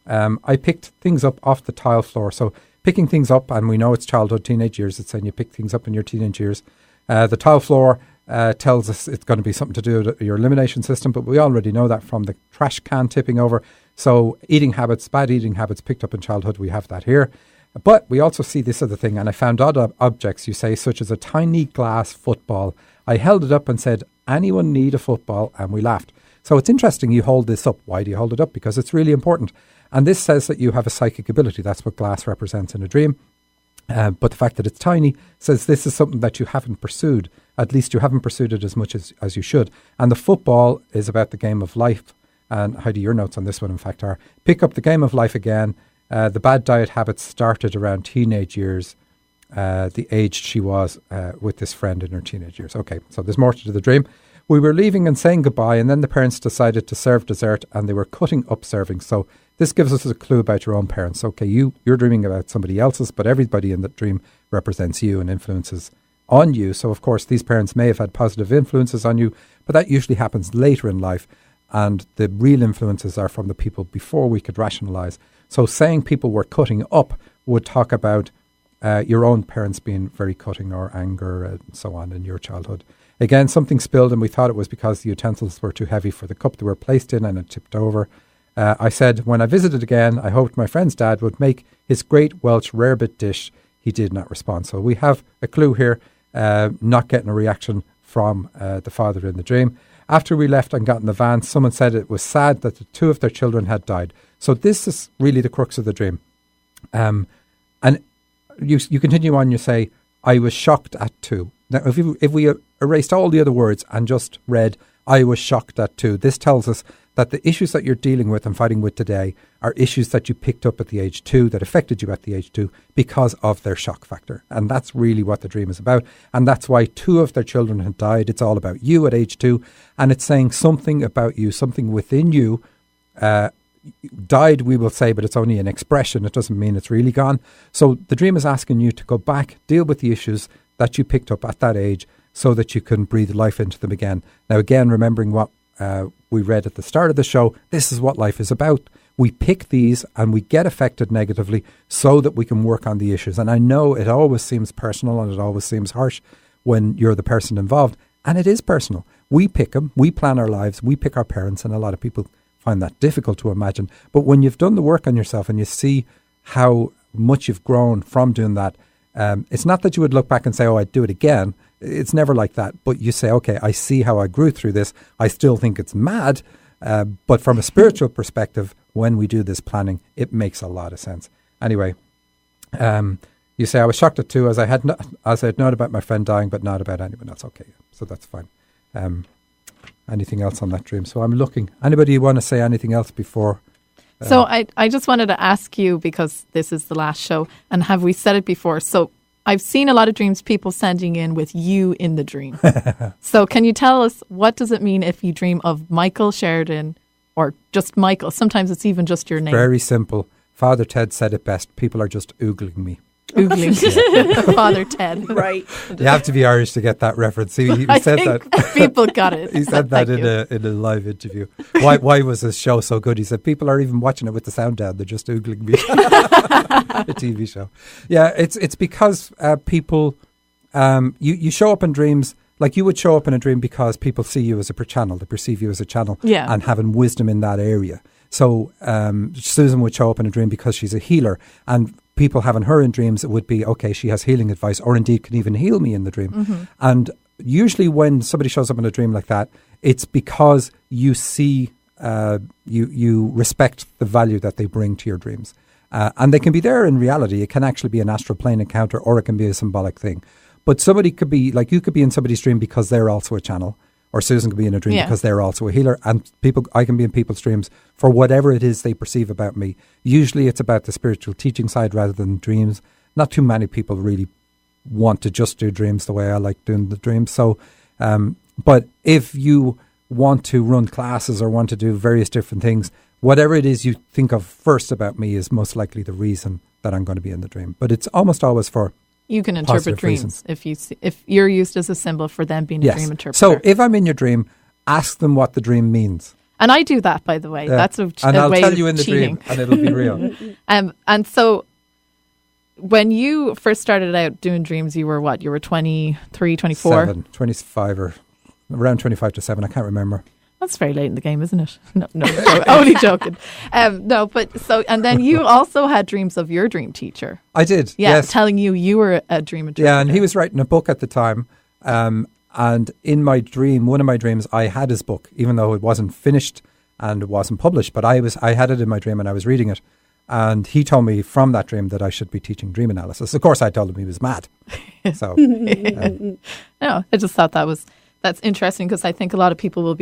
I picked things up off the tile floor. So picking things up, and we know it's childhood, teenage years. It's saying you pick things up in your teenage years. The tile floor tells us it's going to be something to do with your elimination system, but we already know that from the trash can tipping over. So eating habits, bad eating habits picked up in childhood, we have that here. But we also see this other thing, and I found odd objects, you say, such as a tiny glass football. I held it up and said, anyone need a football? And we laughed. So it's interesting you hold this up. Why do you hold it up? Because it's really important. And this says that you have a psychic ability. That's what glass represents in a dream. But the fact that it's tiny says this is something that you haven't pursued. At least you haven't pursued it as much as you should. And the football is about the game of life. And Heidi, your notes on this one, in fact, are pick up the game of life again. The bad diet habits started around teenage years, the age she was with this friend in her teenage years. Okay, so there's more to the dream. We were leaving and saying goodbye, and then the parents decided to serve dessert, and they were cutting up serving. So this gives us a clue about your own parents. Okay, you're dreaming about somebody else's, but everybody in that dream represents you and influences on you. So, of course, these parents may have had positive influences on you, but that usually happens later in life. And the real influences are from the people before we could rationalize. So saying people were cutting up would talk about your own parents being very cutting or anger and so on in your childhood. Again, something spilled and we thought it was because the utensils were too heavy for the cup they were placed in and it tipped over. I said, when I visited again, I hoped my friend's dad would make his great Welsh rarebit dish. He did not respond. So we have a clue here, not getting a reaction from the father in the dream. After we left and got in the van, someone said it was sad that the two of their children had died. So this is really the crux of the dream. And you continue on, you say, I was shocked at two. Now, if we erased all the other words and just read, I was shocked at two, this tells us that the issues that you're dealing with and fighting with today are issues that you picked up at the age 2, that affected you at the age 2 because of their shock factor. And that's really what the dream is about. And that's why 2 of their children had died. It's all about you at age 2. And it's saying something about you, something within you died, we will say, but it's only an expression. It doesn't mean it's really gone. So the dream is asking you to go back, deal with the issues that you picked up at that age so that you can breathe life into them again. Now, again, remembering what we read at the start of the show, this is what life is about. We pick these and we get affected negatively so that we can work on the issues. And I know it always seems personal and it always seems harsh when you're the person involved. And it is personal. We pick them, we plan our lives, we pick our parents, and a lot of people find that difficult to imagine. But when you've done the work on yourself and you see how much you've grown from doing that, it's not that you would look back and say, oh, I'd do it again. It's never like that. But you say, okay, I see how I grew through this. I still think it's mad. But from a spiritual perspective, when we do this planning, it makes a lot of sense. Anyway, you say, I was shocked at 2 as I had known about my friend dying, but not about anyone else. Okay, so that's fine. Anything else on that dream? So I'm looking. Anybody want to say anything else before? So I just wanted to ask you, because this is the last show, and have we said it before? So I've seen a lot of dreams, people sending in with you in the dream. So can you tell us, what does it mean if you dream of Michael Sheridan or just Michael? Sometimes it's even just your name. Very simple. Father Ted said it best. People are just oogling me. Oogling. Father Ted. Right. You have to be Irish to get that reference. He said that. People got it. He said that in a live interview. Why was his show so good? He said, people are even watching it with the sound down. They're just oogling me. A TV show. Yeah, it's because people, you show up in dreams, like you would show up in a dream because people see you as a channel. They perceive you as a channel and having wisdom in that area. So Susan would show up in a dream because she's a healer, and people having her in dreams, it would be, okay, she has healing advice, or indeed can even heal me in the dream. Mm-hmm. And usually when somebody shows up in a dream like that, it's because you see, you respect the value that they bring to your dreams. And they can be there in reality. It can actually be an astral plane encounter, or it can be a symbolic thing. But somebody could be, like you could be in somebody's dream because they're also a channel, or Susan could be in a dream because they're also a healer. And I can be in people's dreams for whatever it is they perceive about me. Usually it's about the spiritual teaching side rather than dreams. Not too many people really want to just do dreams the way I like doing the dreams. So, but if you want to run classes or want to do various different things, whatever it is you think of first about me is most likely the reason that I'm going to be in the dream. But it's almost always for you can interpret dreams reasons. If you're used as a symbol for them being a dream interpreter. So if I'm in your dream, ask them what the dream means. And I do that, by the way. That's a way of cheating. And I'll tell you in the dream, and it'll be real. And so when you first started out doing dreams, you were what? You were 23, 24? 25 or around 25 to 7. I can't remember. That's very late in the game, isn't it? No, only joking. No, but so, and then you also had dreams of your dream teacher. I did, yes. Telling you were a dream interpreter. Yeah, and he was writing a book at the time. And in my dream, one of my dreams, I had his book, even though it wasn't finished and it wasn't published. But I had it in my dream and I was reading it. And he told me from that dream that I should be teaching dream analysis. Of course, I told him he was mad. So, no, I just thought that's interesting, because I think a lot of people will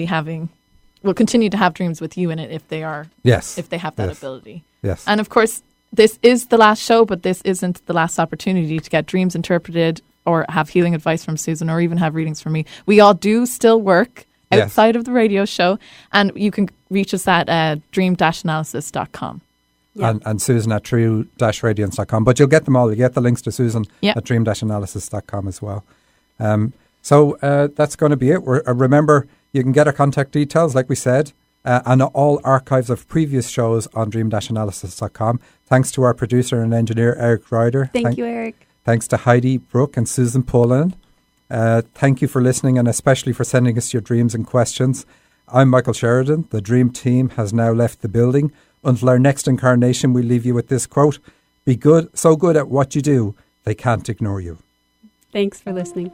continue to have dreams with you in it if they have that ability. Yes. And of course, this is the last show, but this isn't the last opportunity to get dreams interpreted or have healing advice from Susan or even have readings from me. We all do still work outside of the radio show, and you can reach us at dream-analysis.com. Yeah. And Susan at true-radiance.com. But you'll get them all. You get the links to Susan at dream-analysis.com as well. So that's going to be it. Remember, you can get our contact details, like we said, and all archives of previous shows on dream-analysis.com. Thanks to our producer and engineer, Eric Ryder. Thank you, Eric. Thanks to Heidi, Brooke and Susan Pullen. Thank you for listening and especially for sending us your dreams and questions. I'm Michael Sheridan. The Dream Team has now left the building. Until our next incarnation, we leave you with this quote: be good, so good at what you do, they can't ignore you. Thanks for listening.